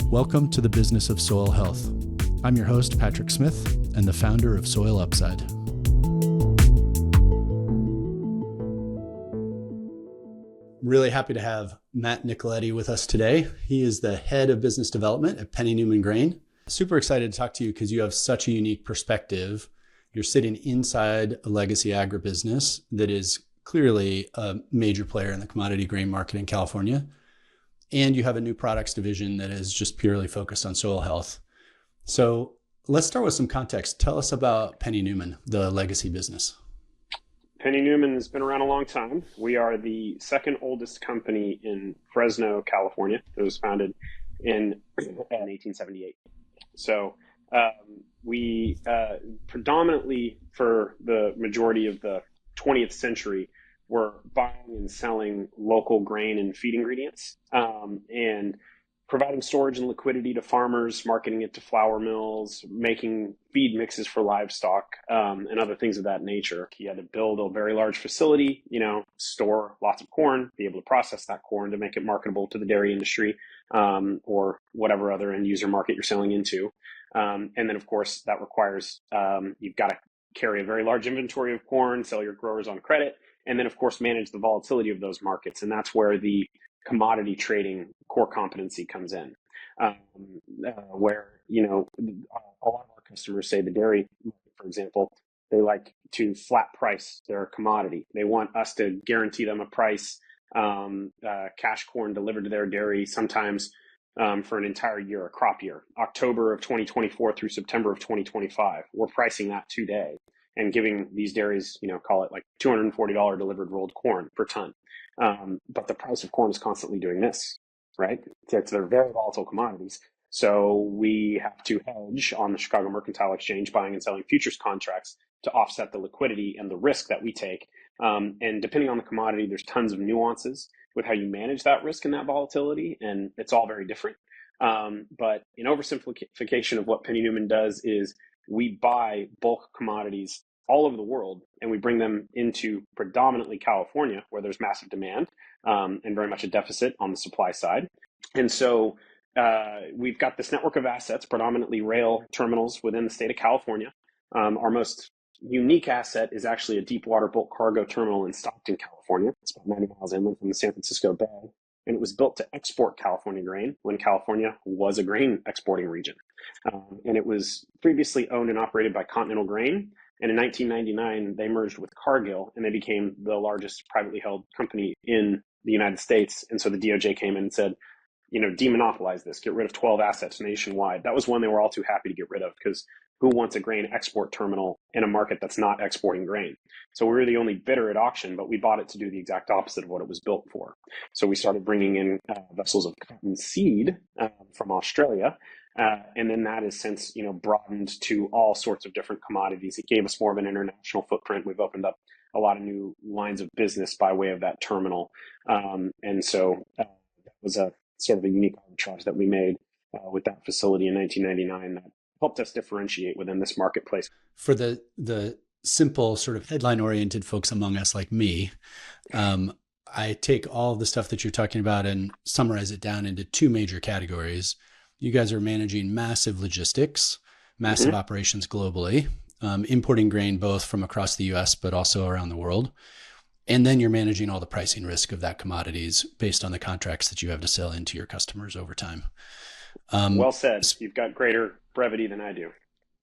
Welcome to the Business of Soil Health. I'm your host, Patrick Smith, and the founder of Soil Upside. Really happy to have Matt Nicoletti with us today. He is the head of business development at Penny Newman Grain. Super excited to talk to you because you have such a unique perspective. You're sitting inside a legacy agribusiness that is clearly a major player in the commodity grain market in California. And you have a new products division that is just purely focused on soil health. So let's start with some context. Tell us about Penny Newman, the legacy business. Penny Newman has been around a long time. We are the second oldest company in Fresno, California. It was founded in 1878. So we predominantly, for the majority of the 20th century, were buying and selling local grain and feed ingredients, and providing storage and liquidity to farmers, marketing it to flour mills, making feed mixes for livestock, and other things of that nature. You had to build a very large facility, store lots of corn, be able to process that corn to make it marketable to the dairy industry, or whatever other end user market you're selling into. And then, of course, that requires you've got to carry a very large inventory of corn, sell your growers on credit, and then, of course, manage the volatility of those markets. And that's where the commodity trading core competency comes in, where, a lot of our customers say the dairy, for example, they like to flat price their commodity. They want us to guarantee them a price, cash corn delivered to their dairy, sometimes for an entire year, a crop year, October of 2024 through September of 2025. We're pricing that today and giving these dairies, call it like $240 delivered rolled corn per ton. But the price of corn is constantly doing this, right? They're very volatile commodities. So we have to hedge on the Chicago Mercantile Exchange, buying and selling futures contracts to offset the liquidity and the risk that we take. And depending on the commodity, there's tons of nuances with how you manage that risk and that volatility, and it's all very different. But an oversimplification of what Penny Newman does is we buy bulk commodities all over the world, and we bring them into predominantly California, where there's massive demand and very much a deficit on the supply side. And so we've got this network of assets, predominantly rail terminals within the state of California. Our most unique asset is actually a deep water bulk cargo terminal in Stockton, California. It's about 90 miles inland from the San Francisco Bay. And it was built to export California grain when California was a grain exporting region. And it was previously owned and operated by Continental Grain. And in 1999, they merged with Cargill, and they became the largest privately held company in the United States. And so the DOJ came in and said, demonopolize this, get rid of 12 assets nationwide. That was one they were all too happy to get rid of, because who wants a grain export terminal in a market that's not exporting grain? So we were the only bidder at auction, but we bought it to do the exact opposite of what it was built for. So we started bringing in vessels of cotton seed from Australia. And then that has since, broadened to all sorts of different commodities. It gave us more of an international footprint. We've opened up a lot of new lines of business by way of that terminal. And so that was a sort of a unique arbitrage that we made with that facility in 1999 that helped us differentiate within this marketplace. For the simple sort of headline-oriented folks among us like me, I take all the stuff that you're talking about and summarize it down into two major categories. You guys are managing massive logistics, massive operations globally, importing grain both from across the US, but also around the world. And then you're managing all the pricing risk of that commodities based on the contracts that you have to sell into your customers over time. Well said. You've got greater brevity than I do.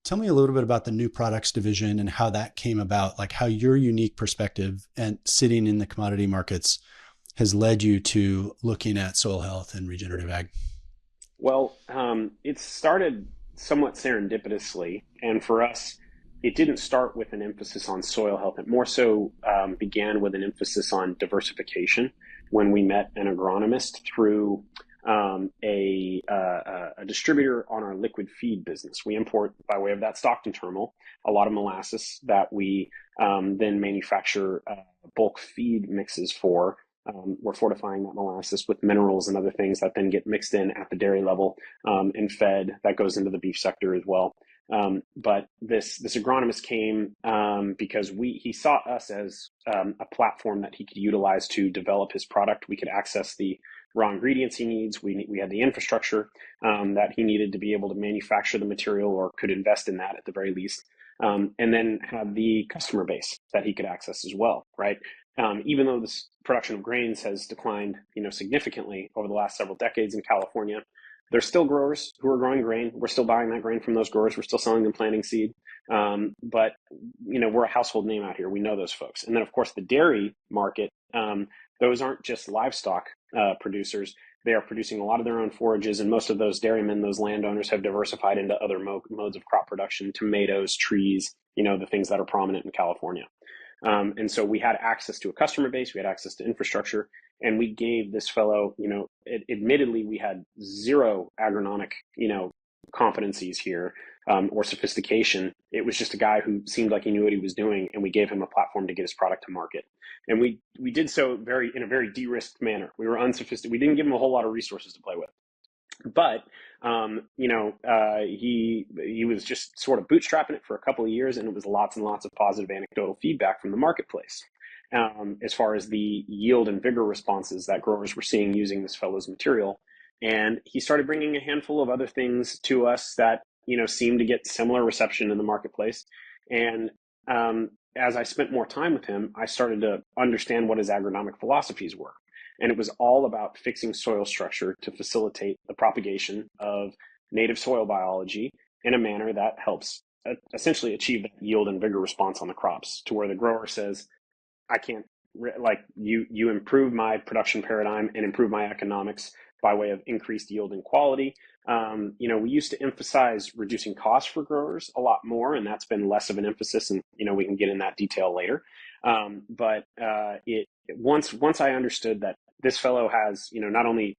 Tell me a little bit about the new products division and how that came about, like how your unique perspective and sitting in the commodity markets has led you to looking at soil health and regenerative ag. Well, it started somewhat serendipitously. And for us, it didn't start with an emphasis on soil health. It more so began with an emphasis on diversification when we met an agronomist through a distributor on our liquid feed business. We import, by way of that Stockton terminal, a lot of molasses that we then manufacture bulk feed mixes for. We're fortifying that molasses with minerals and other things that then get mixed in at the dairy level and fed. That goes into the beef sector as well. But this agronomist came because he saw us as a platform that he could utilize to develop his product. We could access the raw ingredients he needs. We had the infrastructure that he needed to be able to manufacture the material, or could invest in that at the very least. And then have the customer base that he could access as well, right? Even though this production of grains has declined, significantly over the last several decades in California, there's still growers who are growing grain. We're still buying that grain from those growers. We're still selling them planting seed. But we're a household name out here. We know those folks. And then, of course, the dairy market, those aren't just livestock producers. They are producing a lot of their own forages, and most of those dairymen, those landowners, have diversified into other modes of crop production: tomatoes, trees, the things that are prominent in California. And so we had access to a customer base, we had access to infrastructure, and we gave this fellow, admittedly, we had zero agronomic, competencies here, or sophistication. It was just a guy who seemed like he knew what he was doing, and we gave him a platform to get his product to market. And we did so in a very de-risked manner. We were unsophisticated. We didn't give him a whole lot of resources to play with. But he was just sort of bootstrapping it for a couple of years, and it was lots and lots of positive anecdotal feedback from the marketplace as far as the yield and vigor responses that growers were seeing using this fellow's material. And he started bringing a handful of other things to us that seemed to get similar reception in the marketplace. And as I spent more time with him, I started to understand what his agronomic philosophies were. And it was all about fixing soil structure to facilitate the propagation of native soil biology in a manner that helps essentially achieve that yield and vigor response on the crops, to where the grower says, I can't, you improve my production paradigm and improve my economics by way of increased yield and quality. We used to emphasize reducing costs for growers a lot more, and that's been less of an emphasis, and we can get in that detail later. But once I understood that this fellow has not only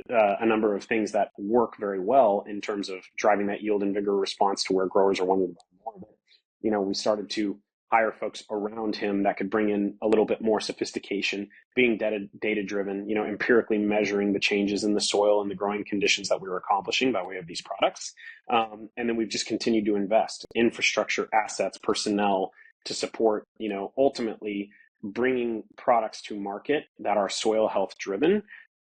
a number of things that work very well in terms of driving that yield and vigor response to where growers are wanting to buy more, we started to hire folks around him that could bring in a little bit more sophistication, being data driven, empirically measuring the changes in the soil and the growing conditions that we were accomplishing by way of these products. And then we've just continued to invest infrastructure, assets, personnel to support, ultimately bringing products to market that are soil health driven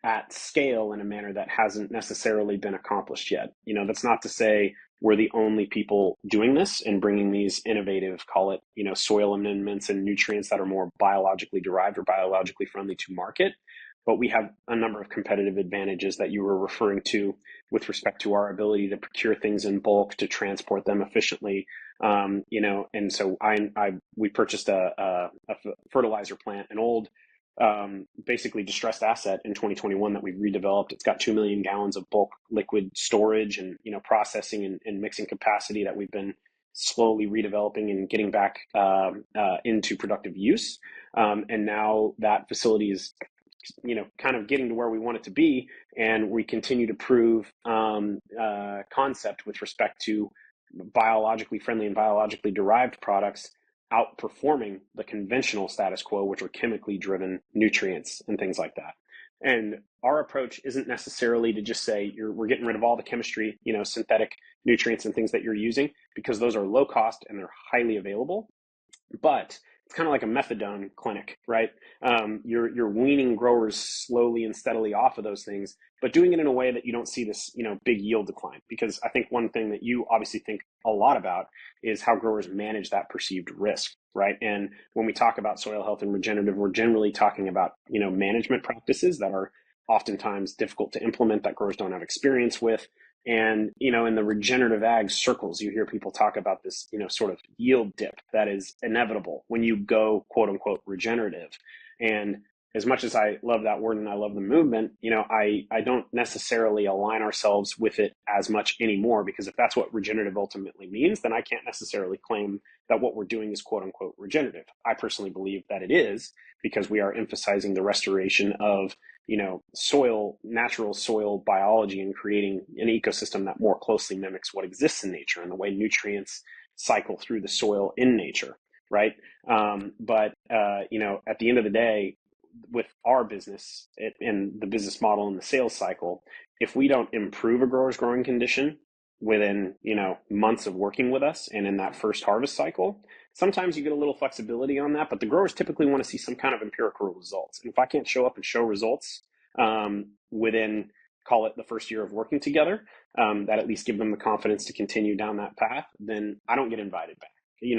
at scale in a manner that hasn't necessarily been accomplished yet. That's not to say we're the only people doing this and bringing these innovative, call it, soil amendments and nutrients that are more biologically derived or biologically friendly to market. But we have a number of competitive advantages that you were referring to with respect to our ability to procure things in bulk, to transport them efficiently. And so we purchased a fertilizer plant, an old, basically distressed asset in 2021 that we've redeveloped. It's got 2 million gallons of bulk liquid storage and processing and mixing capacity that we've been slowly redeveloping and getting back into productive use. And now that facility is kind of getting to where we want it to be, and we continue to prove concept with respect to biologically friendly and biologically derived products outperforming the conventional status quo, which are chemically driven nutrients and things like that. And our approach isn't necessarily to just say we're getting rid of all the chemistry, synthetic nutrients and things that you're using, because those are low cost and they're highly available. But it's kind of like a methadone clinic, right? You're weaning growers slowly and steadily off of those things, but doing it in a way that you don't see this, big yield decline. Because I think one thing that you obviously think a lot about is how growers manage that perceived risk, right? And when we talk about soil health and regenerative, we're generally talking about, management practices that are oftentimes difficult to implement, that growers don't have experience with. And, in the regenerative ag circles, you hear people talk about this, sort of yield dip that is inevitable when you go, quote unquote, regenerative. And as much as I love that word and I love the movement, I don't necessarily align ourselves with it as much anymore, because if that's what regenerative ultimately means, then I can't necessarily claim that what we're doing is, quote unquote, regenerative. I personally believe that it is, because we are emphasizing the restoration of natural soil biology, and creating an ecosystem that more closely mimics what exists in nature and the way nutrients cycle through the soil in nature, right? But at the end of the day, with our business and the business model and the sales cycle, if we don't improve a grower's growing condition, within, months of working with us and in that first harvest cycle. Sometimes you get a little flexibility on that, but the growers typically want to see some kind of empirical results. And if I can't show up and show results within, call it the first year of working together, that at least give them the confidence to continue down that path, then I don't get invited back.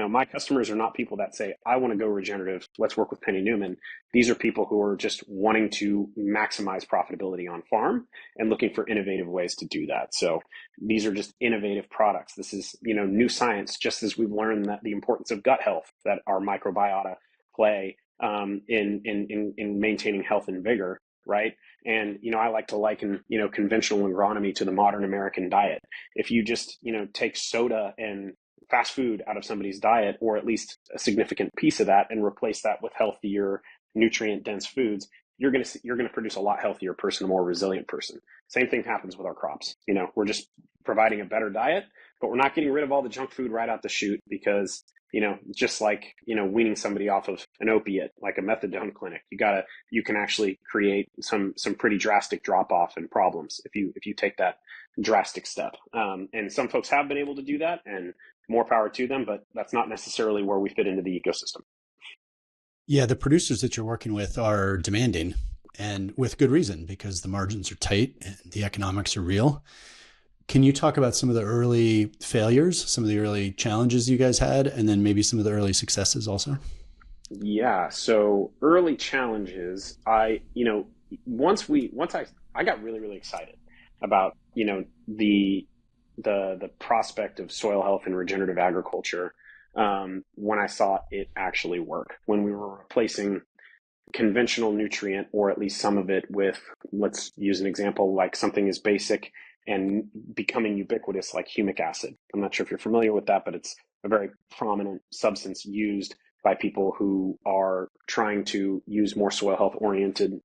My customers are not people that say, I want to go regenerative, let's work with Penny Newman. These are people who are just wanting to maximize profitability on farm and looking for innovative ways to do that. So these are just innovative products. This is, new science, just as we've learned that the importance of gut health, that our microbiota play in maintaining health and vigor, right? And, I like to liken, conventional agronomy to the modern American diet. If you just, take soda and fast food out of somebody's diet, or at least a significant piece of that, and replace that with healthier, nutrient-dense foods, you're going to produce a lot healthier person, a more resilient person. Same thing happens with our crops. We're just providing a better diet, but we're not getting rid of all the junk food right out the chute because, just like, weaning somebody off of an opiate, like a methadone clinic, you can actually create some pretty drastic drop off and problems if you take that drastic step. And some folks have been able to do that, and more power to them, but that's not necessarily where we fit into the ecosystem. Yeah, the producers that you're working with are demanding, and with good reason, because the margins are tight and the economics are real. Can you talk about some of the early failures, some of the early challenges you guys had, and then maybe some of the early successes also? Yeah, so early challenges, I got really, really excited about, the prospect of soil health and regenerative agriculture when I saw it actually work, when we were replacing conventional nutrient, or at least some of it, with, let's use an example, like something as basic and becoming ubiquitous like humic acid. I'm not sure if you're familiar with that, but it's a very prominent substance used by people who are trying to use more soil health oriented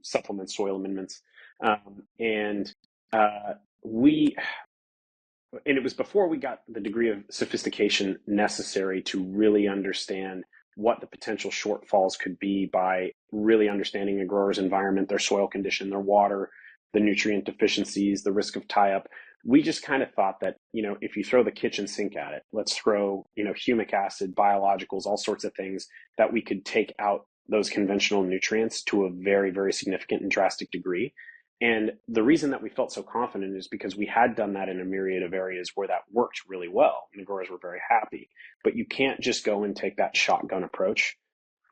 supplements, soil amendments. And it was before we got the degree of sophistication necessary to really understand what the potential shortfalls could be by really understanding a grower's environment, their soil condition, their water, the nutrient deficiencies, the risk of tie-up. We just kind of thought that, if you throw the kitchen sink at it, let's throw, humic acid, biologicals, all sorts of things, that we could take out those conventional nutrients to a very, very significant and drastic degree. And the reason that we felt so confident is because we had done that in a myriad of areas where that worked really well, and the growers were very happy. But you can't just go and take that shotgun approach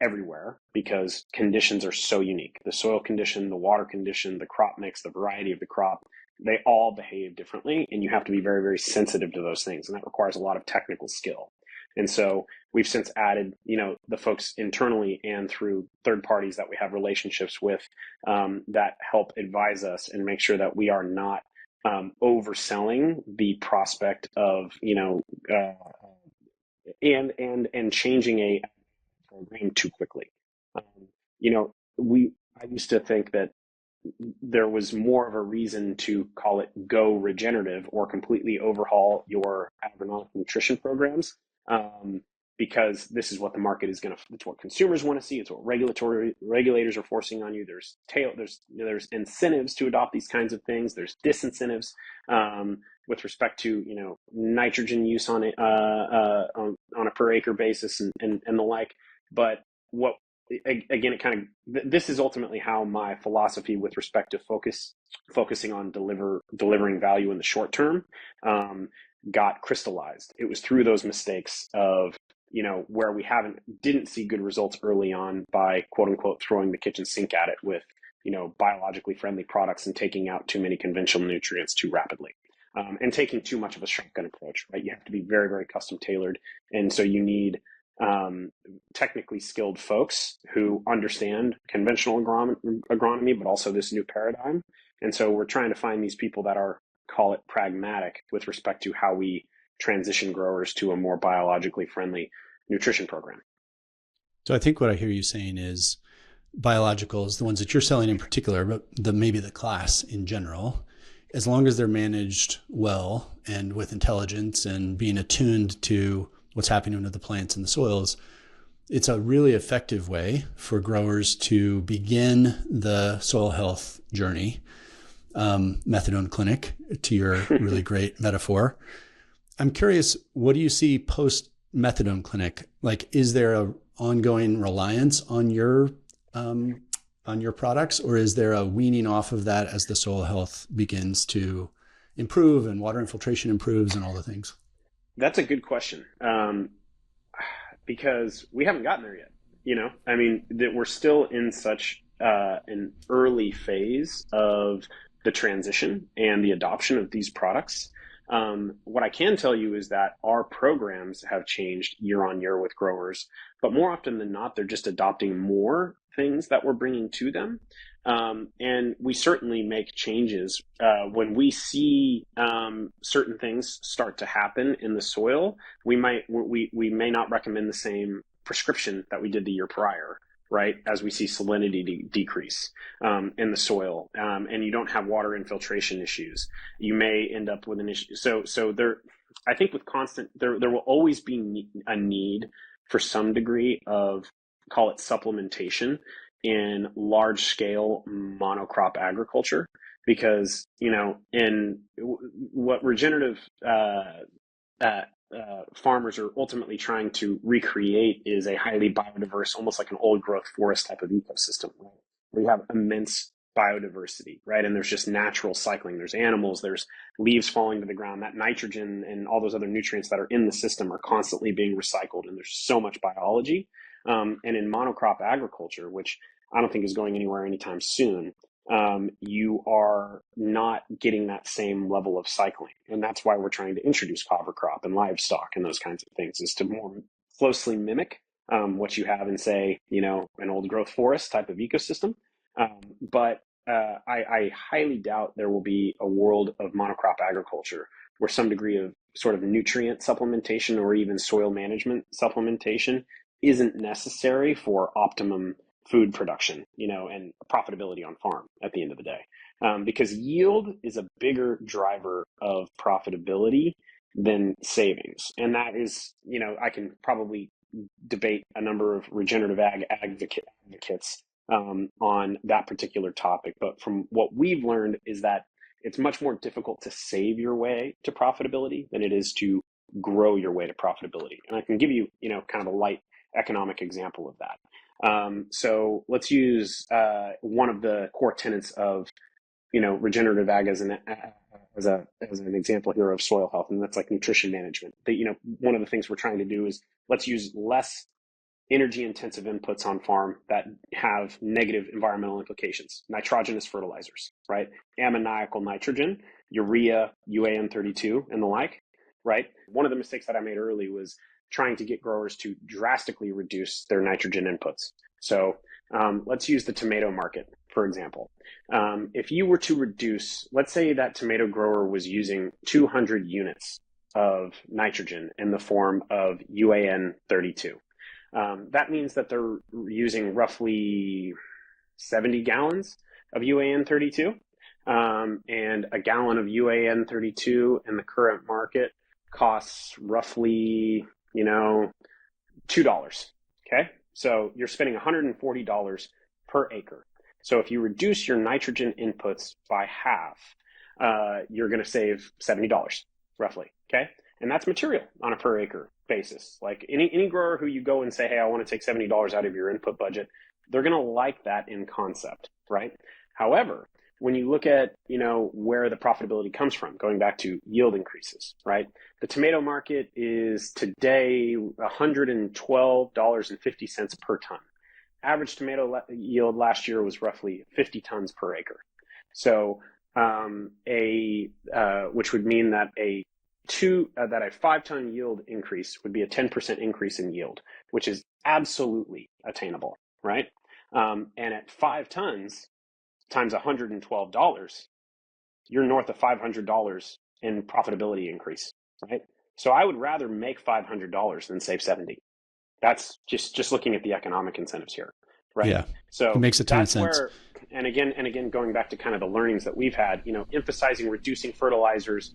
everywhere, because conditions are so unique. The soil condition, the water condition, the crop mix, the variety of the crop, they all behave differently, and you have to be very, very sensitive to those things. And that requires a lot of technical skill. And so we've since added, the folks internally and through third parties that we have relationships with that help advise us and make sure that we are not overselling the prospect of, and changing a program too quickly. I used to think that there was more of a reason to call it go regenerative or completely overhaul your agronomic nutrition programs. Because this is what the market is it's what consumers want to see. It's what regulators are forcing on you. There's incentives to adopt these kinds of things. There's disincentives, with respect to, nitrogen use on a per acre basis and the like. But this is ultimately how my philosophy with respect to focusing on delivering value in the short term, got crystallized. It was through those mistakes of, where we didn't see good results early on by quote unquote throwing the kitchen sink at it with, biologically friendly products and taking out too many conventional nutrients too rapidly, and taking too much of a shotgun approach, right? You have to be very, very custom tailored. And so you need technically skilled folks who understand conventional agronomy, but also this new paradigm. And so we're trying to find these people that are, call it pragmatic, with respect to how we transition growers to a more biologically friendly nutrition program. So I think what I hear you saying is biologicals, the ones that you're selling in particular, but maybe the class in general, as long as they're managed well and with intelligence and being attuned to what's happening with the plants and the soils, it's a really effective way for growers to begin the soil health journey methadone clinic, to your really great metaphor. I'm curious, what do you see post methadone clinic? Like, is there a ongoing reliance on your products, or is there a weaning off of that as the soil health begins to improve and water infiltration improves and all the things? That's a good question, because we haven't gotten there yet. I mean, that we're still in such an early phase of the transition and the adoption of these products. What I can tell you is that our programs have changed year on year with growers, but more often than not, they're just adopting more things that we're bringing to them. And we certainly make changes when we see certain things start to happen in the soil. We may not recommend the same prescription that we did the year prior, right? As we see salinity decrease in the soil, and you don't have water infiltration issues, you may end up with an issue. So there, I think with constant, there will always be a need for some degree of, call it supplementation, in large scale monocrop agriculture, because, in what regenerative farmers are ultimately trying to recreate is a highly biodiverse, almost like an old growth forest type of ecosystem, right? We have immense biodiversity, right? And there's just natural cycling. There's animals, there's leaves falling to the ground. That nitrogen and all those other nutrients that are in the system are constantly being recycled. And there's so much biology. And in monocrop agriculture, which I don't think is going anywhere anytime soon, you are not getting that same level of cycling. And that's why we're trying to introduce cover crop and livestock and those kinds of things, is to more closely mimic what you have in, say, an old growth forest type of ecosystem. But I highly doubt there will be a world of monocrop agriculture where some degree of sort of nutrient supplementation or even soil management supplementation isn't necessary for optimum food production, and profitability on farm at the end of the day. Because yield is a bigger driver of profitability than savings. And that is, I can probably debate a number of regenerative advocates on that particular topic. But from what we've learned is that it's much more difficult to save your way to profitability than it is to grow your way to profitability. And I can give you, kind of a light economic example of that. So let's use one of the core tenets of, regenerative ag as an example here of soil health, and that's like nutrition management. One of the things we're trying to do is let's use less energy intensive inputs on farm that have negative environmental implications. Nitrogenous fertilizers, right? Ammoniacal nitrogen, urea, UAN32, and the like, right? One of the mistakes that I made early was trying to get growers to drastically reduce their nitrogen inputs. So let's use the tomato market, for example. If you were to reduce, let's say that tomato grower was using 200 units of nitrogen in the form of UAN32. That means that they're using roughly 70 gallons of UAN32. And a gallon of UAN32 in the current market costs roughly, $2. Okay. So you're spending $140 per acre. So if you reduce your nitrogen inputs by half, you're going to save $70 roughly. Okay. And that's material on a per acre basis. Like any grower who you go and say, hey, I want to take $70 out of your input budget, they're going to like that in concept, right? However, when you look at, where the profitability comes from, going back to yield increases, right? The tomato market is today $112.50 per ton. Average tomato yield last year was roughly 50 tons per acre. So, which would mean that a 5-ton yield increase would be a 10% increase in yield, which is absolutely attainable, right? And at 5 tons times $112, you're north of $500 in profitability increase, right? So I would rather make $500 than save 70. That's just looking at the economic incentives here, right? Yeah. So it makes a ton of sense. And again, going back to kind of the learnings that we've had, emphasizing reducing fertilizers,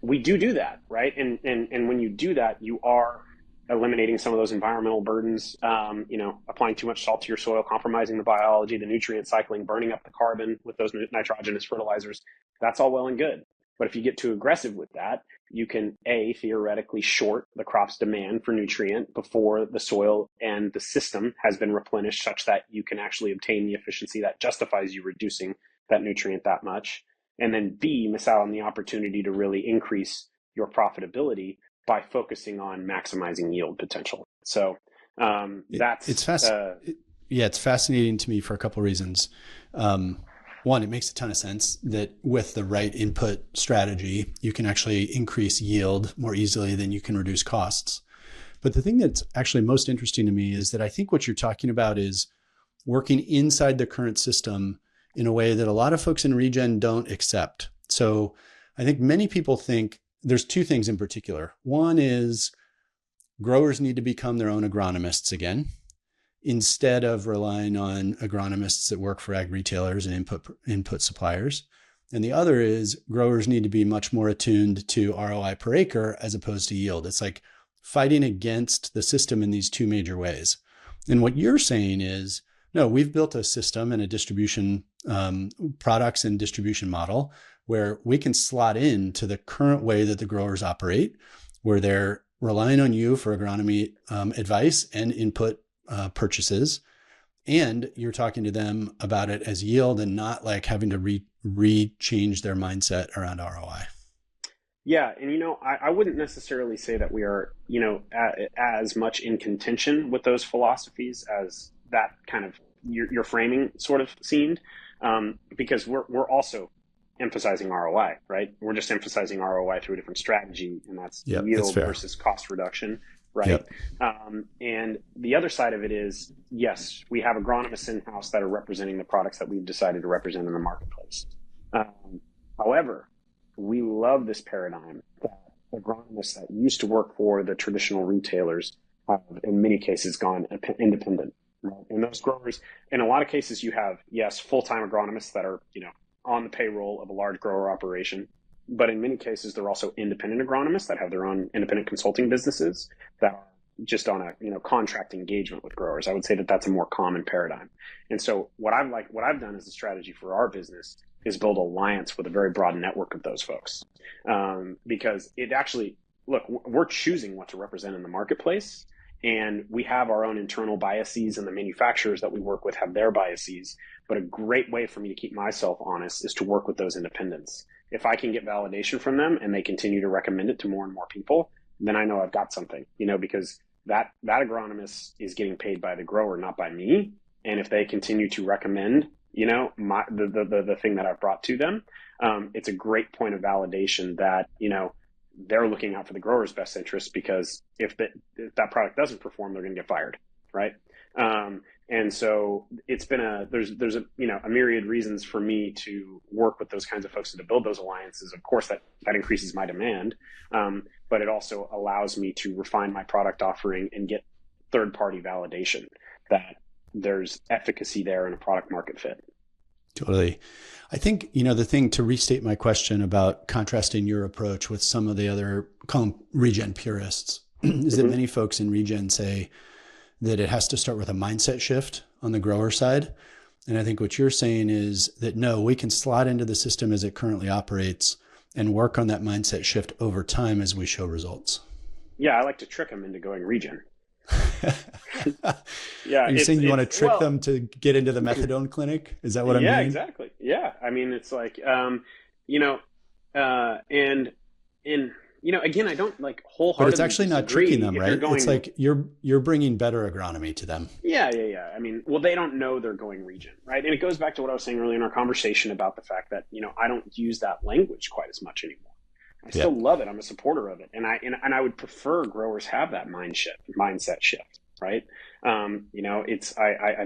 we do that, right? And when you do that, you are eliminating some of those environmental burdens, applying too much salt to your soil, compromising the biology, the nutrient cycling, burning up the carbon with those nitrogenous fertilizers. That's all well and good. But if you get too aggressive with that, you can theoretically short the crop's demand for nutrient before the soil and the system has been replenished such that you can actually obtain the efficiency that justifies you reducing that nutrient that much. And then B, miss out on the opportunity to really increase your profitability by focusing on maximizing yield potential. So it's fascinating to me for a couple of reasons. One, it makes a ton of sense that with the right input strategy, you can actually increase yield more easily than you can reduce costs. But the thing that's actually most interesting to me is that I think what you're talking about is working inside the current system in a way that a lot of folks in regen don't accept. So I think many people think there's two things in particular. One is growers need to become their own agronomists again, instead of relying on agronomists that work for ag retailers and input suppliers. And the other is growers need to be much more attuned to ROI per acre as opposed to yield. It's like fighting against the system in these two major ways. And what you're saying is, no, we've built a system and a distribution, products and distribution model where we can slot into the current way that the growers operate, where they're relying on you for agronomy advice and input purchases. And you're talking to them about it as yield and not like having to re-change their mindset around ROI. Yeah. And, I wouldn't necessarily say that we are, as much in contention with those philosophies as that kind of your framing sort of seemed, because we're also emphasizing ROI, right? We're just emphasizing ROI through a different strategy, and that's yield versus cost reduction, right? Yep. And the other side of it is, yes, we have agronomists in-house that are representing the products that we've decided to represent in the marketplace. However, we love this paradigm that agronomists that used to work for the traditional retailers have, in many cases, gone independent. Right? And those growers, in a lot of cases, you have, yes, full-time agronomists that are, on the payroll of a large grower operation. But in many cases, they're also independent agronomists that have their own independent consulting businesses that are just on a contract engagement with growers. I would say that that's a more common paradigm. And so what I've done as a strategy for our business is build alliance with a very broad network of those folks. Because it actually, look, we're choosing what to represent in the marketplace. And we have our own internal biases, and the manufacturers that we work with have their biases. But a great way for me to keep myself honest is to work with those independents. If I can get validation from them and they continue to recommend it to more and more people, then I know I've got something, because that agronomist is getting paid by the grower, not by me. And if they continue to recommend, the thing that I've brought to them, it's a great point of validation that, they're looking out for the grower's best interest, because if that product doesn't perform, they're going to get fired, right? And so it's been there's a myriad reasons for me to work with those kinds of folks and to build those alliances. Of course, that increases my demand, but it also allows me to refine my product offering and get third-party validation that there's efficacy there and a product market fit. Totally. I think, the thing to restate my question about contrasting your approach with some of the other regen purists is that many folks in regen say that it has to start with a mindset shift on the grower side. And I think what you're saying is that, no, we can slot into the system as it currently operates and work on that mindset shift over time as we show results. Yeah, I like to trick them into going regen. Yeah. Are you saying you want to trick them to get into the methadone clinic? Is that what I'm hearing? Yeah, exactly. Yeah. I mean, it's like, again, I don't like wholeheartedly. But it's actually not tricking them, right? It's like you're bringing better agronomy to them. Yeah. I mean, well, they don't know they're going regen, right? And it goes back to what I was saying earlier in our conversation about the fact that, I don't use that language quite as much anymore. I still love it. I'm a supporter of it. And I would prefer growers have that mindset shift, right? I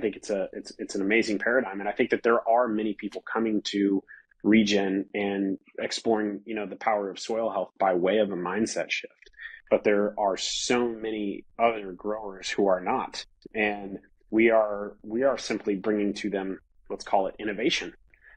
think it's an amazing paradigm. And I think that there are many people coming to regen and exploring, the power of soil health by way of a mindset shift. But there are so many other growers who are not. And we are simply bringing to them, let's call it innovation.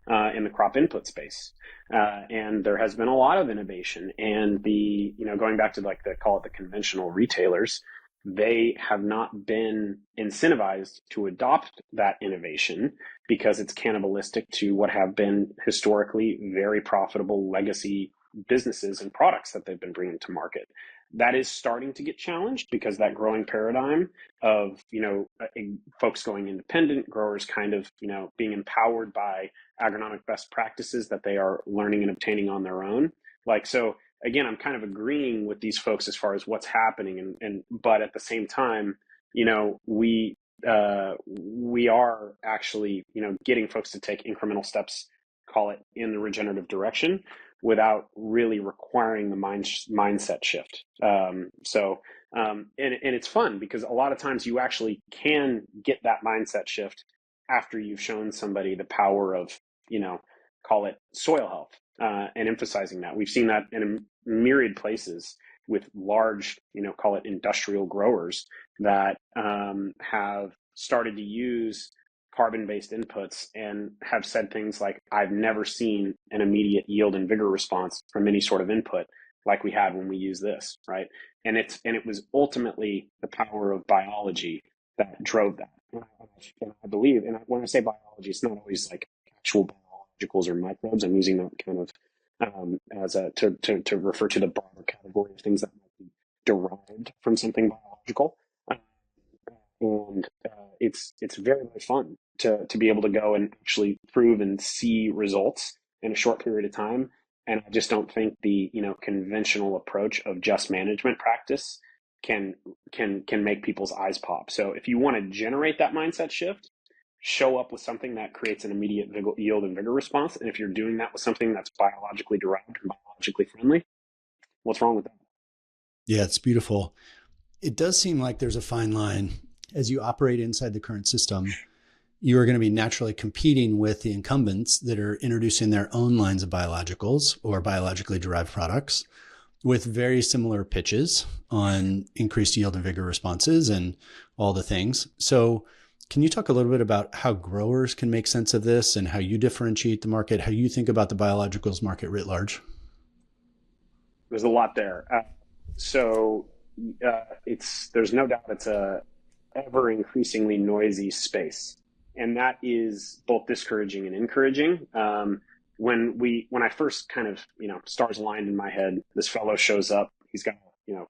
In the crop input space. And there has been a lot of innovation, and going back to call it the conventional retailers, they have not been incentivized to adopt that innovation because it's cannibalistic to what have been historically very profitable legacy businesses and products that they've been bringing to market. That is starting to get challenged because that growing paradigm of, folks going independent, growers kind of, being empowered by agronomic best practices that they are learning and obtaining on their own. So again, I'm kind of agreeing with these folks as far as what's happening, but at the same time, we are actually, getting folks to take incremental steps, call it in the regenerative direction, without really requiring the mindset shift. And it's fun because a lot of times you actually can get that mindset shift after you've shown somebody the power of, call it soil health, and emphasizing that. We've seen that in a myriad places with large, call it industrial growers that have started to use carbon-based inputs and have said things like, I've never seen an immediate yield and vigor response from any sort of input like we had when we use this, right? And it was ultimately the power of biology that drove that. And I believe, and when I say biology, it's not always like actual biologicals or microbes. I'm using that kind of to refer to the broader category of things that might be derived from something biological. And it's very, very fun to be able to go and actually prove and see results in a short period of time. And I just don't think the conventional approach of just management practice can make people's eyes pop. So if you want to generate that mindset shift, show up with something that creates an immediate yield and vigor response. And if you're doing that with something that's biologically derived and biologically friendly, what's wrong with that? Yeah, it's beautiful. It does seem like there's a fine line. As you operate inside the current system, you are going to be naturally competing with the incumbents that are introducing their own lines of biologicals or biologically derived products with very similar pitches on increased yield and vigor responses and all the things. So can you talk a little bit about how growers can make sense of this and how you differentiate the market, how you think about the biologicals market writ large? There's a lot there. There's no doubt it's a ever increasingly noisy space. And that is both discouraging and encouraging. When I first kind of, stars aligned in my head, this fellow shows up, he's got,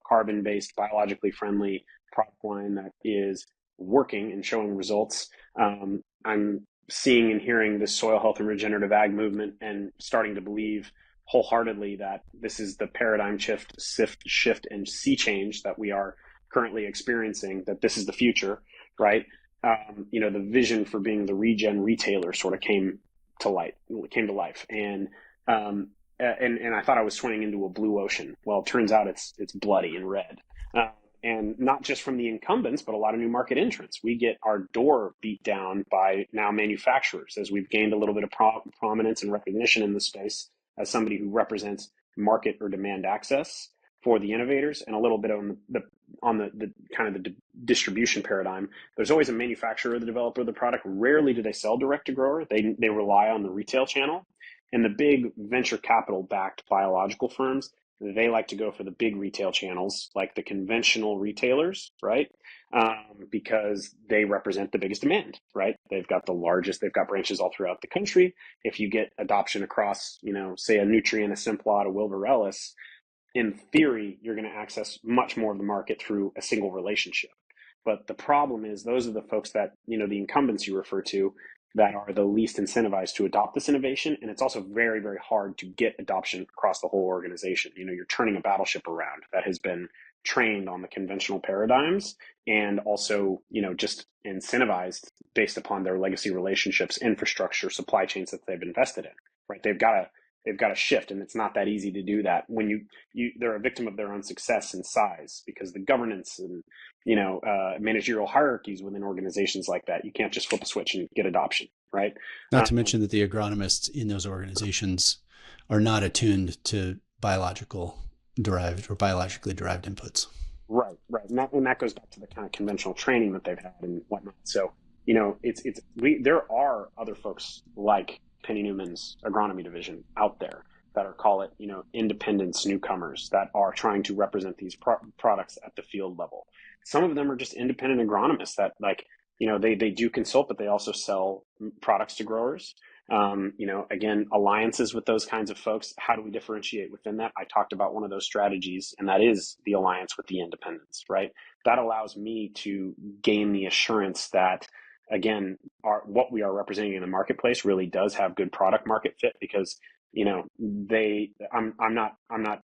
carbon-based, biologically friendly product line that is working and showing results. I'm seeing and hearing this soil health and regenerative ag movement and starting to believe wholeheartedly that this is the paradigm shift and sea change that we are currently experiencing, that this is the future, right? The vision for being the regen retailer sort of came to life. And I thought I was swimming into a blue ocean. Well, it turns out it's bloody and red. And not just from the incumbents, but a lot of new market entrants. We get our door beat down by now manufacturers as we've gained a little bit of prominence and recognition in the space as somebody who represents market or demand access for the innovators, and a little bit on the kind of the distribution paradigm. There's always a manufacturer or the developer of the product. Rarely do they sell direct to grower. They rely on the retail channel. And the big venture capital backed biological firms, they like to go for the big retail channels, like the conventional retailers, right? Because they represent the biggest demand, right? They've got branches all throughout the country. If you get adoption across, say a Nutrien, a Simplot, a 𝗟𝗡, in theory, you're going to access much more of the market through a single relationship. But the problem is those are the folks that, the incumbents you refer to, that are the least incentivized to adopt this innovation. And it's also very, very hard to get adoption across the whole organization. You're turning a battleship around that has been trained on the conventional paradigms and also, just incentivized based upon their legacy relationships, infrastructure, supply chains that they've invested in, right? They've got to shift, and it's not that easy to do that when they're a victim of their own success and size, because the governance and managerial hierarchies within organizations like that, you can't just flip a switch and get adoption, right? Not to mention that the agronomists in those organizations are not attuned to biological derived or biologically derived inputs. Right. And that goes back to the kind of conventional training that they've had and whatnot. So, there are other folks like Penny Newman's agronomy division out there that are, call it, independents, newcomers that are trying to represent these products at the field level. some of them are just independent agronomists that like, they do consult, but they also sell products to growers. Again, alliances with those kinds of folks. How do we differentiate within that? I talked about one of those strategies, and that is the alliance with the independents, right? That allows me to gain the assurance that, again, what we are representing in the marketplace really does have good product market fit, because, I'm not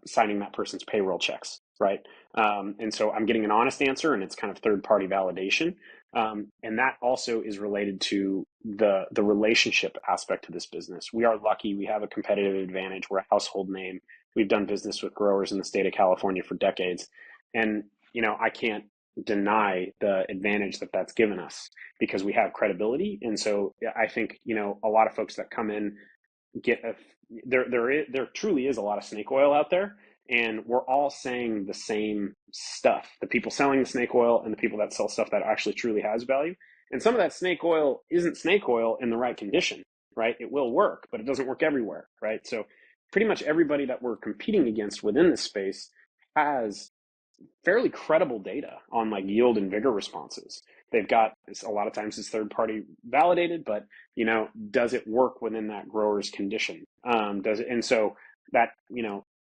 signing that person's payroll checks, right? And so I'm getting an honest answer, and it's kind of third-party validation. And that also is related to the relationship aspect of this business. We are lucky. We have a competitive advantage. We're a household name. We've done business with growers in the state of California for decades. And, I can't deny the advantage that that's given us, because we have credibility. And so I think, a lot of folks that come in there truly is a lot of snake oil out there, and we're all saying the same stuff. The people selling the snake oil and the people that sell stuff that actually truly has value. And some of that snake oil isn't snake oil in the right condition, right? It will work, but it doesn't work everywhere, right? So pretty much everybody that we're competing against within this space has fairly credible data on like yield and vigor responses. They've got, a lot of times it's third party validated, but does it work within that grower's condition? Does it? And so that,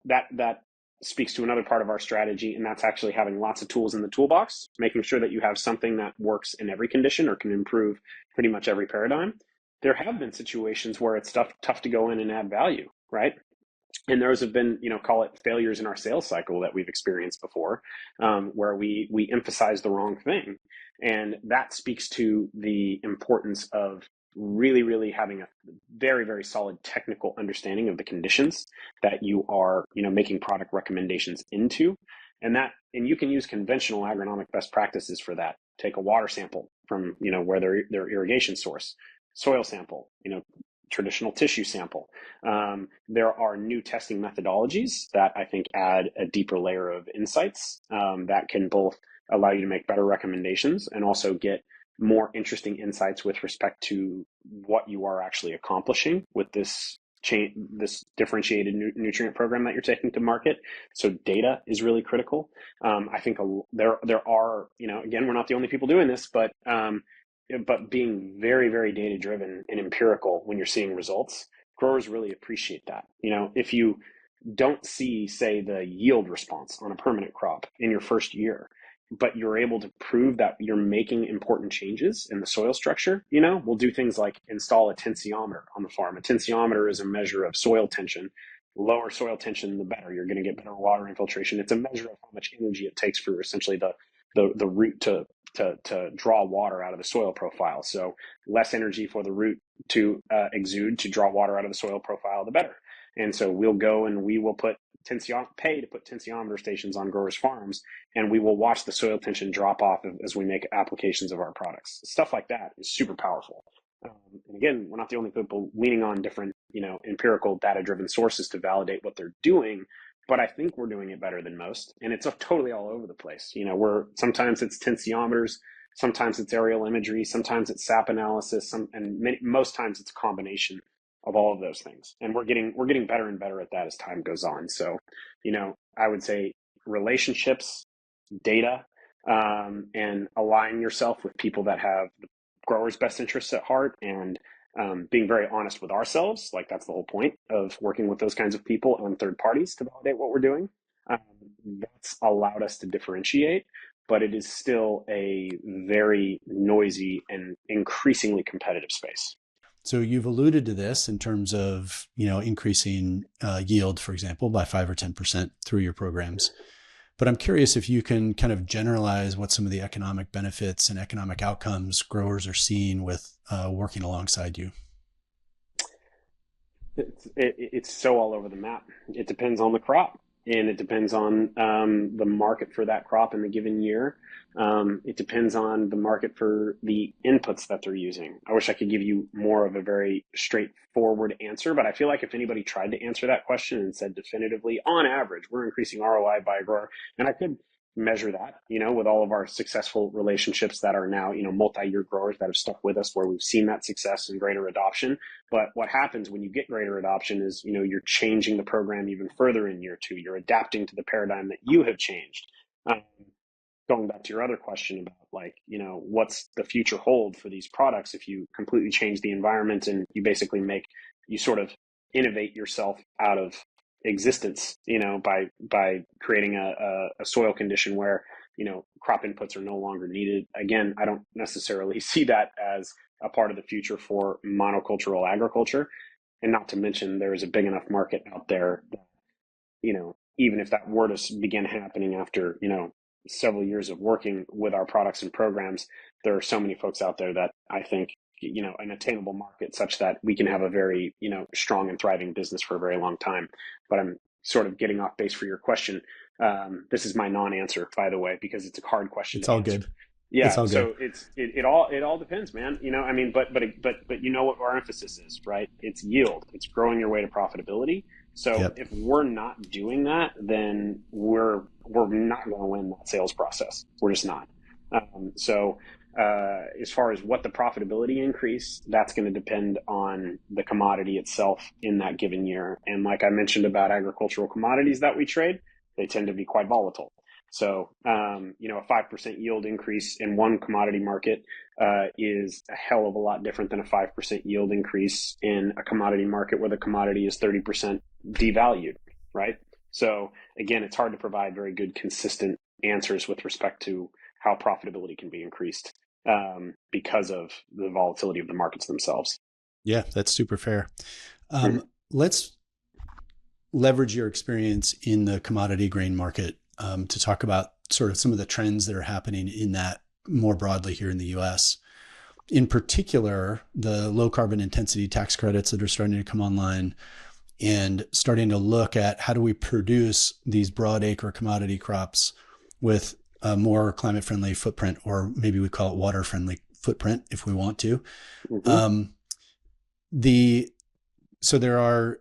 that speaks to another part of our strategy, and that's actually having lots of tools in the toolbox, making sure that you have something that works in every condition or can improve pretty much every paradigm. There have been situations where it's tough to go in and add value, right? And those have been, call it failures in our sales cycle that we've experienced before, where we emphasize the wrong thing. And that speaks to the importance of really, really having a very, very solid technical understanding of the conditions that you are, making product recommendations into. And you can use conventional agronomic best practices for that. Take a water sample from, where their irrigation source, soil sample, traditional tissue sample. There are new testing methodologies that I think add a deeper layer of insights that can both allow you to make better recommendations and also get more interesting insights with respect to what you are actually accomplishing with this differentiated nutrient program that you're taking to market. So data is really critical. I think there are, again, we're not the only people doing this, but being very, very data driven and empirical when you're seeing results, growers really appreciate that. If you don't see, say, the yield response on a permanent crop in your first year, but you're able to prove that you're making important changes in the soil structure, we'll do things like install a tensiometer on the farm. A tensiometer is a measure of soil tension. Lower soil tension, the better. You're going to get better water infiltration. It's a measure of how much energy it takes for essentially the root to draw water out of the soil profile. So less energy for the root to exude to draw water out of the soil profile, the better. And so we'll go and we will pay to put tensiometer stations on growers' farms, and we will watch the soil tension drop off as we make applications of our products. Stuff like that is super powerful. And again, we're not the only people leaning on different, empirical data-driven sources to validate what they're doing, but I think we're doing it better than most. And it's totally all over the place. Sometimes it's tensiometers, sometimes it's aerial imagery, sometimes it's SAP analysis, most times it's a combination of all of those things. And we're getting better and better at that as time goes on. So, I would say relationships, data, and align yourself with people that have the growers' best interests at heart, and being very honest with ourselves. Like, that's the whole point of working with those kinds of people and third parties to validate what we're doing. That's allowed us to differentiate, but it is still a very noisy and increasingly competitive space. So you've alluded to this in terms of, increasing yield, for example, by 5 or 10% through your programs. But I'm curious if you can kind of generalize what some of the economic benefits and economic outcomes growers are seeing with working alongside you. It's so all over the map. It depends on the crop, and it depends on the market for that crop in the given year. It depends on the market for the inputs that they're using. I wish I could give you more of a very straightforward answer, but I feel like if anybody tried to answer that question and said definitively, on average, we're increasing ROI by a grower, and I could measure that, with all of our successful relationships that are now, multi-year growers that have stuck with us, where we've seen that success and greater adoption. But what happens when you get greater adoption is, you're changing the program even further in year two. You're adapting to the paradigm that you have changed. going back to your other question about like, what's the future hold for these products if you completely change the environment and you basically you sort of innovate yourself out of existence, by creating a soil condition where, crop inputs are no longer needed. Again, I don't necessarily see that as a part of the future for monocultural agriculture. And not to mention, there is a big enough market out there that, even if that were to begin happening after, several years of working with our products and programs, there are so many folks out there that I think, an attainable market such that we can have a very, strong and thriving business for a very long time. But I'm sort of getting off base for your question. This is my non-answer, by the way, because it's a hard question. It's all good. Yeah. It's all good. So it all depends, man. But you know what our emphasis is, right? It's yield. It's growing your way to profitability. So if we're not doing that, then we're not going to win that sales process. We're just not. As far as what the profitability increase, that's going to depend on the commodity itself in that given year. And like I mentioned about agricultural commodities that we trade, they tend to be quite volatile. So, a 5% yield increase in one commodity market is a hell of a lot different than a 5% yield increase in a commodity market where the commodity is 30% devalued, right? So again, it's hard to provide very good, consistent answers with respect to how profitability can be increased because of the volatility of the markets themselves. Yeah, that's super fair. Let's leverage your experience in the commodity grain market to talk about sort of some of the trends that are happening in that more broadly here in the US. In particular, the low carbon intensity tax credits that are starting to come online and starting to look at how do we produce these broad acre commodity crops with a more climate friendly footprint, or maybe we call it water friendly footprint if we want to. So there are,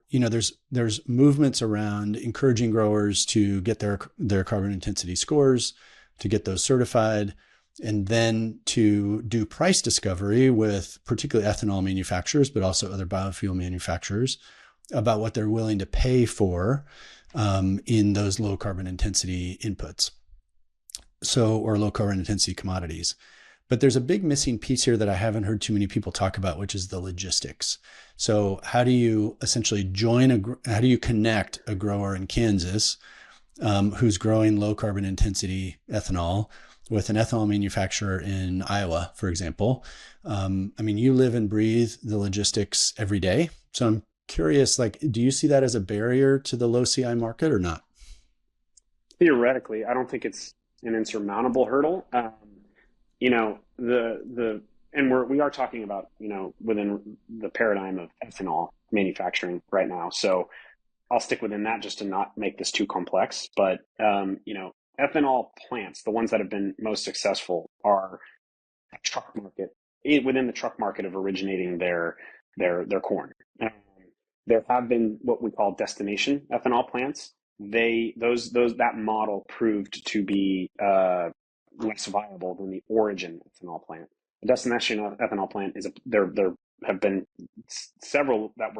there's movements around encouraging growers to get their carbon intensity scores, to get those certified, and then to do price discovery with particularly ethanol manufacturers, but also other biofuel manufacturers about what they're willing to pay for in those low carbon intensity inputs. Or low carbon intensity commodities. But there's a big missing piece here that I haven't heard too many people talk about, which is the logistics. So how do you essentially how do you connect a grower in Kansas who's growing low carbon intensity ethanol with an ethanol manufacturer in Iowa, for example? You live and breathe the logistics every day. So I'm curious, do you see that as a barrier to the low CI market or not? Theoretically, I don't think it's an insurmountable hurdle. We are talking about, within the paradigm of ethanol manufacturing right now. So I'll stick within that just to not make this too complex. But, ethanol plants, the ones that have been most successful, are a truck market, within the truck market of originating their corn. There have been what we call destination ethanol plants. That model proved to be less viable than the origin ethanol plant. The destination ethanol plant there have been several that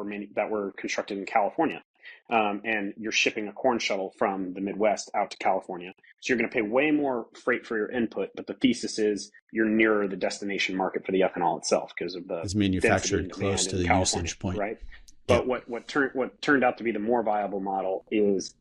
were constructed in California, and you're shipping a corn shuttle from the Midwest out to California, so you're going to pay way more freight for your input. But the thesis is you're nearer the destination market for the ethanol itself because of it's manufactured close to the usage point, right? But what turned out to be the more viable model is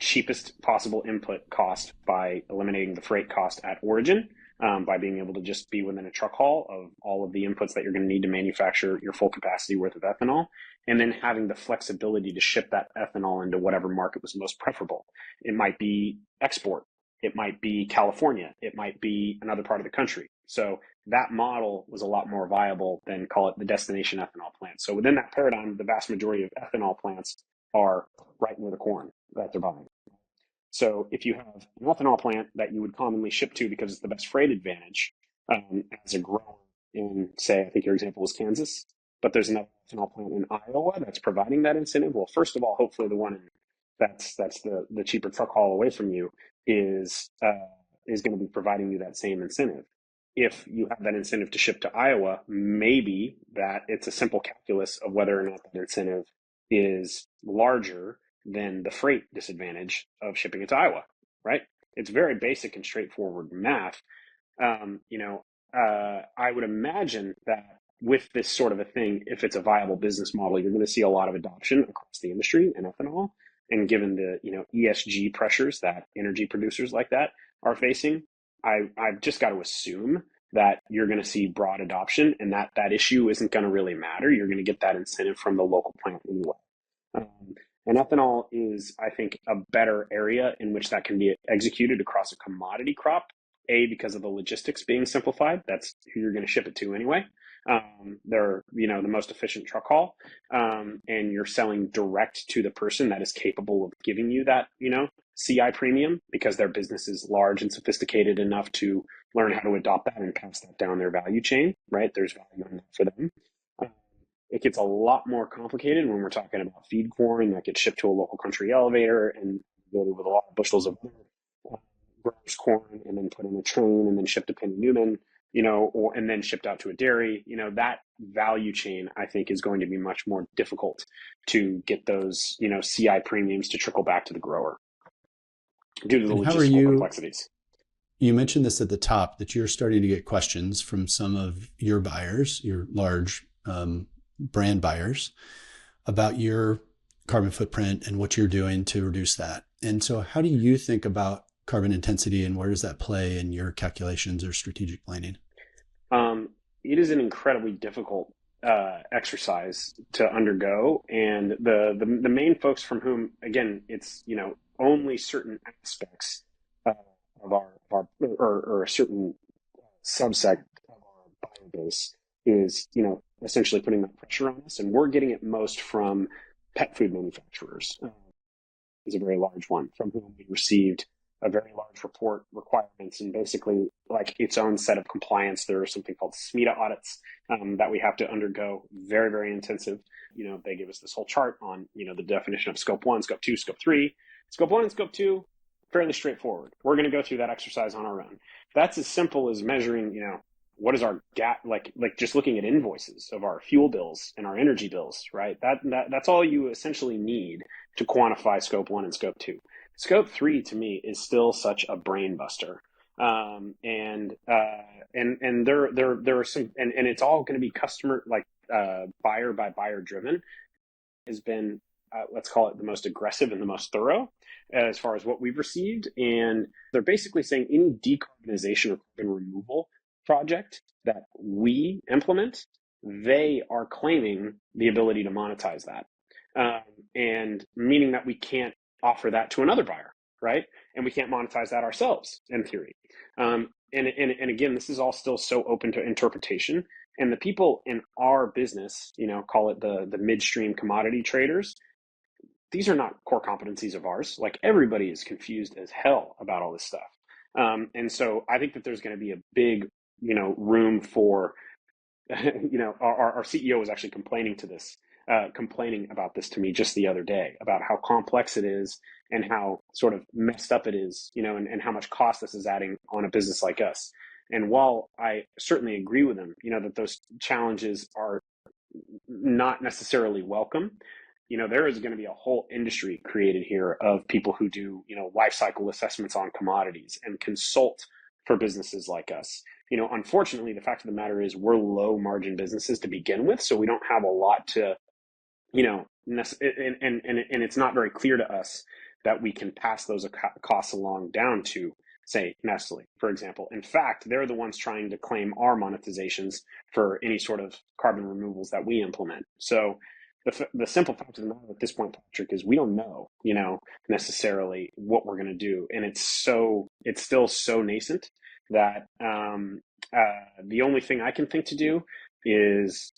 cheapest possible input cost by eliminating the freight cost at origin, by being able to just be within a truck haul of all of the inputs that you're going to need to manufacture your full capacity worth of ethanol, and then having the flexibility to ship that ethanol into whatever market was most preferable. It might be export, it might be California, it might be another part of the country. So that model was a lot more viable than, call it, the destination ethanol plant. So within that paradigm, the vast majority of ethanol plants are right near the corn that they're buying. So if you have an ethanol plant that you would commonly ship to because it's the best freight advantage, as a grower in, say, I think your example was Kansas, but there's another ethanol plant in Iowa that's providing that incentive. Well, first of all, hopefully the one that's the cheaper truck haul away from you is going to be providing you that same incentive. If you have that incentive to ship to Iowa, maybe that it's a simple calculus of whether or not that incentive is larger than the freight disadvantage of shipping it to Iowa, right? It's very basic and straightforward math. I would imagine that with this sort of a thing, if it's a viable business model, you're going to see a lot of adoption across the industry in ethanol. And given the ESG pressures that energy producers like that are facing, I've just got to assume that you're going to see broad adoption, and that issue isn't going to really matter. You're going to get that incentive from the local plant anyway. And ethanol is, I think, a better area in which that can be executed across a commodity crop. Because of the logistics being simplified, that's who you're going to ship it to anyway. They're, the most efficient truck haul, and you're selling direct to the person that is capable of giving you that, CI premium, because their business is large and sophisticated enough to learn how to adopt that and pass that down their value chain, right? There's value in that for them. It gets a lot more complicated when we're talking about feed corn that gets shipped to a local country elevator and loaded with a lot of bushels of growers corn and then put in a train and then shipped to Penny Newman, and then shipped out to a dairy. That value chain, I think, is going to be much more difficult to get those, CI premiums to trickle back to the grower due to the logistical complexities. You mentioned this at the top, that you're starting to get questions from some of your buyers, your large brand buyers, about your carbon footprint and what you're doing to reduce that. And so how do you think about carbon intensity, and where does that play in your calculations or strategic planning? It is an incredibly difficult exercise to undergo, and the main folks from whom, again, it's only certain aspects of our or a certain subset of our buyer base is essentially putting that pressure on us, and we're getting it most from pet food manufacturers. Is a very large one from whom we received a very large report requirements and basically like its own set of compliance. There are something called 𝗬𝗏 audits that we have to undergo. Very, very intensive. They give us this whole chart on, the definition of scope 1, scope 2, scope 3. Scope 1 and scope 2, fairly straightforward. We're going to go through that exercise on our own. That's as simple as measuring, what is our gap, like just looking at invoices of our fuel bills and our energy bills, right? That's all you essentially need to quantify scope 1 and scope 2. Scope 3 to me is still such a brain buster. And there are some, and it's all going to be customer, buyer by buyer driven, has been, let's call it the most aggressive and the most thorough as far as what we've received. And they're basically saying any decarbonization or carbon removal project that we implement, they are claiming the ability to monetize that. And meaning that we can't offer that to another buyer, right? And we can't monetize that ourselves in theory. And again, this is all still so open to interpretation. And the people in our business, call it the midstream commodity traders, these are not core competencies of ours. Like, everybody is confused as hell about all this stuff. And so I think that there's going to be a big, room for, our CEO was actually complaining about this to me just the other day, about how complex it is and how sort of messed up it is, and how much cost this is adding on a business like us. And while I certainly agree with him, that those challenges are not necessarily welcome, there is going to be a whole industry created here of people who do, life cycle assessments on commodities and consult for businesses like us. Unfortunately, the fact of the matter is we're low margin businesses to begin with, so we don't have a lot to, and it's not very clear to us that we can pass those costs along down to, say, Nestle, for example. In fact, they're the ones trying to claim our monetizations for any sort of carbon removals that we implement. So the simple fact of the matter at this point, Patrick, is we don't know, necessarily what we're going to do. And it's still so nascent that the only thing I can think to do is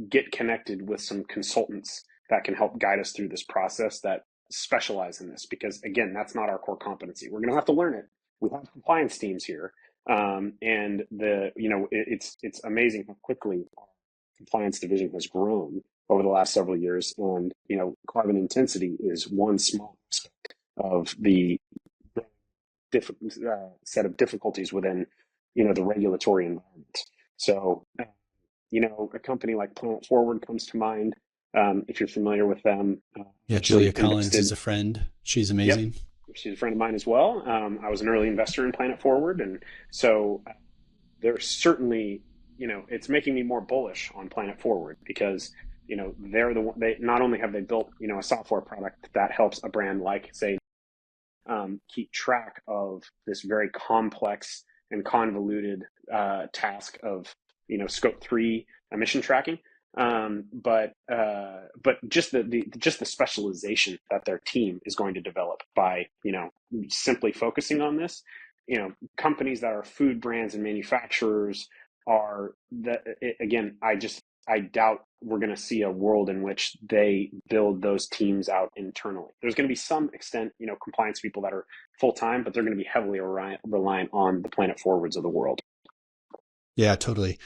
get connected with some consultants that can help guide us through this process that specialize in this, because again, that's not our core competency. We're going to have to learn it. We have compliance teams here. And it's amazing how quickly our compliance division has grown over the last several years. And, carbon intensity is one small aspect of the set of difficulties within, the regulatory environment. So, a company like Planet Forward comes to mind. If you're familiar with them. Julia Collins is a friend. She's amazing. She's a friend of mine as well. I was an early investor in Planet Forward. And so there's certainly, it's making me more bullish on Planet Forward because, they're the one, they not only have they built, a software product that helps a brand like, say, keep track of this very complex and convoluted task of, scope 3 emission tracking. But just the specialization that their team is going to develop by, simply focusing on this, companies that are food brands and manufacturers are again, I doubt we're going to see a world in which they build those teams out internally. There's going to be some extent, compliance people that are full-time, but they're going to be heavily reliant on the Planet Forwards of the world. Yeah, totally.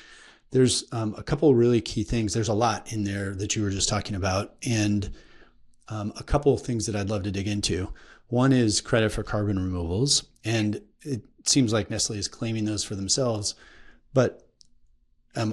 There's a couple of really key things. There's a lot in there that you were just talking about, and a couple of things that I'd love to dig into. One is credit for carbon removals, and it seems like Nestle is claiming those for themselves, but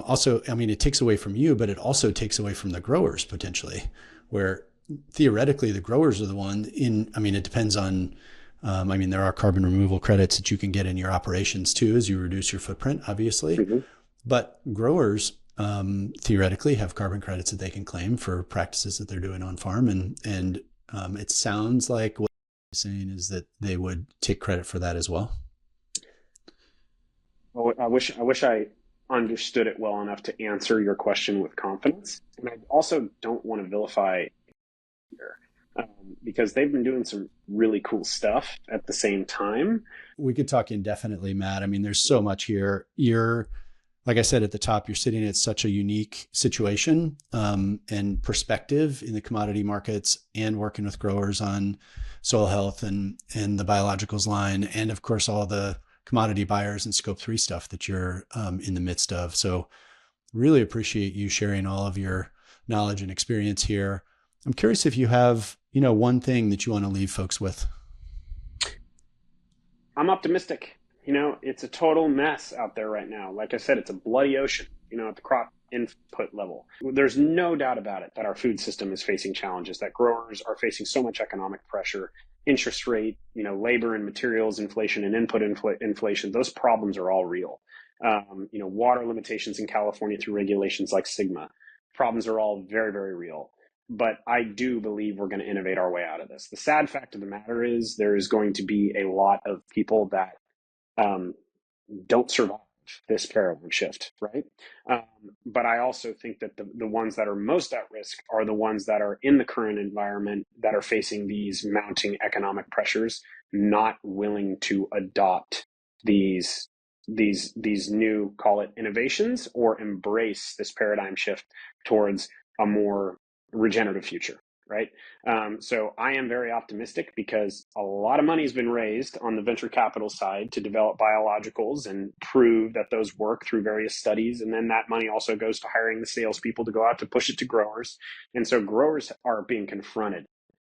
also, it takes away from you, but it also takes away from the growers potentially, where theoretically the growers are the one it depends on, there are carbon removal credits that you can get in your operations too, as you reduce your footprint, obviously. Mm-hmm. But growers theoretically have carbon credits that they can claim for practices that they're doing on farm. And it sounds like what you're saying is that they would take credit for that as well. Well, I wish I understood it well enough to answer your question with confidence. And I also don't want to vilify here because they've been doing some really cool stuff at the same time. We could talk indefinitely, Matt. There's so much here. Like I said at the top, you're sitting at such a unique situation and perspective in the commodity markets and working with growers on soil health and the biologicals line. And of course, all the commodity buyers and scope 3 stuff that you're in the midst of. So really appreciate you sharing all of your knowledge and experience here. I'm curious if you have, one thing that you want to leave folks with. I'm optimistic. It's a total mess out there right now. Like I said, it's a bloody ocean, at the crop input level. There's no doubt about it that our food system is facing challenges, that growers are facing so much economic pressure, interest rate, labor and materials inflation and input inflation. Those problems are all real. Water limitations in California through regulations like 𝗶𝘁𝗲𝗄𝐺. Problems are all very, very real. But I do believe we're going to innovate our way out of this. The sad fact of the matter is there is going to be a lot of people that don't survive this paradigm shift, right? But I also think that the ones that are most at risk are the ones that are in the current environment that are facing these mounting economic pressures, not willing to adopt these new, call it innovations, or embrace this paradigm shift towards a more regenerative future. Right. So I am very optimistic because a lot of money has been raised on the venture capital side to develop biologicals and prove that those work through various studies. And then that money also goes to hiring the salespeople to go out to push it to growers. And so growers are being confronted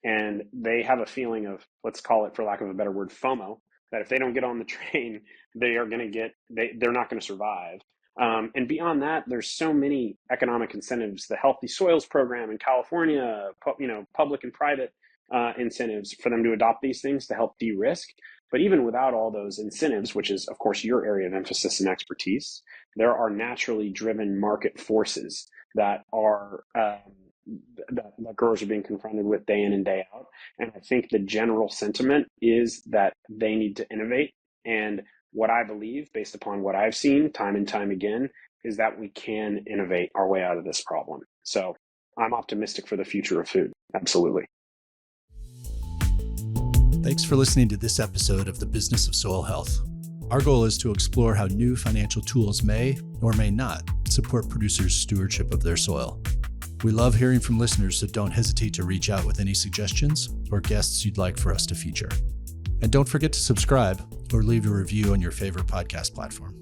and they have a feeling of, let's call it, for lack of a better word, FOMO, that if they don't get on the train, they're not going to survive. And beyond that, there's so many economic incentives, the Healthy Soils program in California, public and private incentives for them to adopt these things to help de-risk. But even without all those incentives, which is, of course, your area of emphasis and expertise, there are naturally driven market forces that are that growers are being confronted with day in and day out. And I think the general sentiment is that they need to innovate. And what I believe, based upon what I've seen time and time again, is that we can innovate our way out of this problem. So I'm optimistic for the future of food. Absolutely. Thanks for listening to this episode of The Business of Soil Health. Our goal is to explore how new financial tools may or may not support producers' stewardship of their soil. We love hearing from listeners, so don't hesitate to reach out with any suggestions or guests you'd like for us to feature. And don't forget to subscribe or leave a review on your favorite podcast platform.